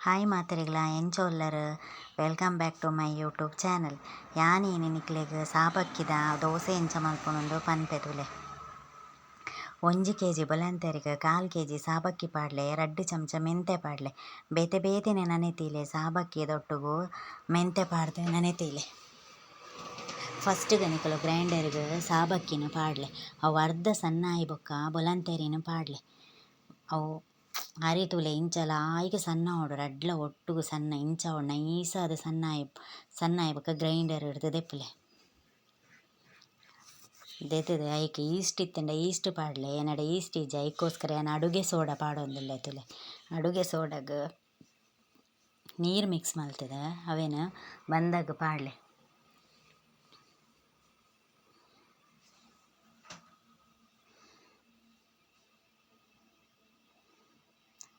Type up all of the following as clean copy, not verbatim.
Hi ಮಾತರಿಗಳ ಎಂಚೊಲ್ಲರು welcome back to my YouTube channel. ಯಾನೇನು ನಿಕ್ಲೆಗ್ ಸಾಬಕ್ಕಿದ ದೋಸೆ ಎಂಚ ಮಲ್ಪೊಂದು ಪನ್ಪೆದುಲೆ 1 kg ಬೊಲಂತೆರಿಗ 1/4 kg ಸಾಬಕ್ಕಿ ಪಾಡ್ಲೆ 2 ಚಮಚ ಮೆಂತೆ ಪಾಡ್ಲೆ ಬೇತೆ ಬೇತೆನೆ ನನೆತೀಲೆ ಸಾಬಕ್ಕಿ ದೊಟ್ಟುಗು ಮೆಂತೆ ಪಾಡ್ದೆ ನನೆತೀಲೆ. ಫಸ್ಟ್ ನಿಕಲು ಗ್ರೈಂಡರ್ಗ್ ಸಾಬಕ್ಕಿನ ಪಾಡ್ಲೆ ಅವು ಅರ್ಧ ಸಣ್ಣ ಆಯಿ ಬೊಕ್ಕ ಬೊಲಂತೆರಿನ ಪಾಡ್ಲೆ ಅವು ಅರಿತುಲೆ ಇಂಚಲ ಆಯ್ಕೆ ಸಣ್ಣ ಓಡು ರಡ್ಲ ಒಟ್ಟುಗು ಸಣ್ಣ ಇಂಚ ಓಡು ನೈಸಾದ ಸಣ್ಣ ಆಯಿ ಬೊಕ್ಕ ಗ್ರೈಂಡರ್ ಹಿಡ್ದು ದೆಪ್ಪುಲೆ ದೆತ್ತುದೆ ಐಕ್ ಈಸ್ಟ್ ಇತ್ತಂಡ ಈಸ್ಟ್ ಪಾಡ್ಲೆ ಏನಡ ಈಸ್ಟ್ ಇಜ್ಜಿ ಐಕೋಸ್ಕರ ಏನು ಅಡುಗೆ ಸೋಡಾ ಪಾಡೊಂದುಲ್ಲೆ ತುಲೆ. ಅಡುಗೆ ಸೋಡಾಗ್ ನೀರು ಮಿಕ್ಸ್ ಮಲ್ತದ ಅವೇನು ಬಂದಾಗ ಪಾಡ್ಲೆ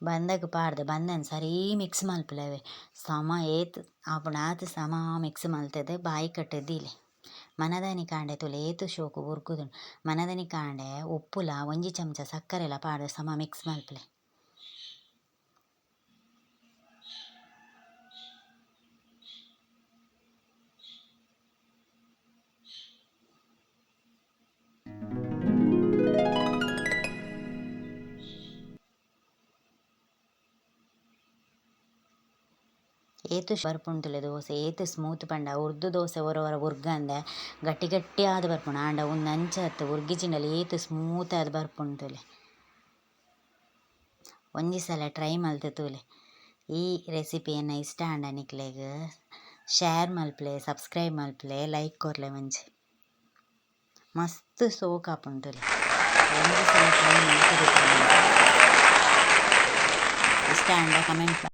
ಬಂದಾಗ ಪಾಡ್ದೆ ಬಂದನ್ ಸರಿ ಮಿಕ್ಸ್ ಮಲ್ಪುಲೆವೆ ಸಮ ಏತ್ ಆಪುಂಡು ಆತು ಸಮ ಮಿಕ್ಸ್ ಮಲ್ತದೆ ಬಾಯಿ ಕಟ್ಟೆದ್ದಿಲೆ ಮನದನಿ ಕಾಂಡೆ ತುಲೆ ಏತು ಶೋಕು ಉರ್ಗುದುಂಡು ಮನದನಿ ಕಾಂಡೆ ಉಪ್ಪುಲ 1 ಚಮಚ ಸಕ್ಕರೆಲ ಪಾಡ್ದೆ ಸಮ ಮಿಕ್ಸ್ ಮಲ್ಪುಲೆ. ಏತು ಬರ್ಪುಂಡುಲೆ ದೋಸೆ ಏತು ಸ್ಮೂತ್ ಪಂಡ ಉರ್ದು ದೋಸೆ ಒರ ಉರ್ಗಂದೆ ಗಟ್ಟಿ ಗಟ್ಟಿ ಆದ್ ಬರ್ಪುಂಡು ಆಂಡ ಒಂದು ಅಂಚತ್ತು ಉರ್ಗಿಜಿಂಡಲ ಏತು ಸ್ಮೂತ್ ಆದ್ ಬರ್ಪುಂಡುಲೆ. ಒಂಜಿ ಸಲ ಟ್ರೈ ಮಲ್ತ್ ತೂಲೆ. ಈ ರೆಸಿಪಿಯನ್ನು ಇಷ್ಟ ಆಂಡ ನಿಕ್ಲೆಗ್ ಶೇರ್ ಮಲ್ಪುಲೆ ಸಬ್ಸ್ಕ್ರೈಬ್ ಮಲ್ಪುಲೆ ಲೈಕ್ ಕೊರ್ಲೆ ಒಂಜಿ ಮಸ್ತ್ ಸೋಕ್ ಆಪುಂಡುಲೆ. ಒಂಜಿ ಸಲ ಟ್ರೈ ಮಲ್ತುದೆ ಇಷ್ಟ ಆಂಡ ಕಮೆಂಟ್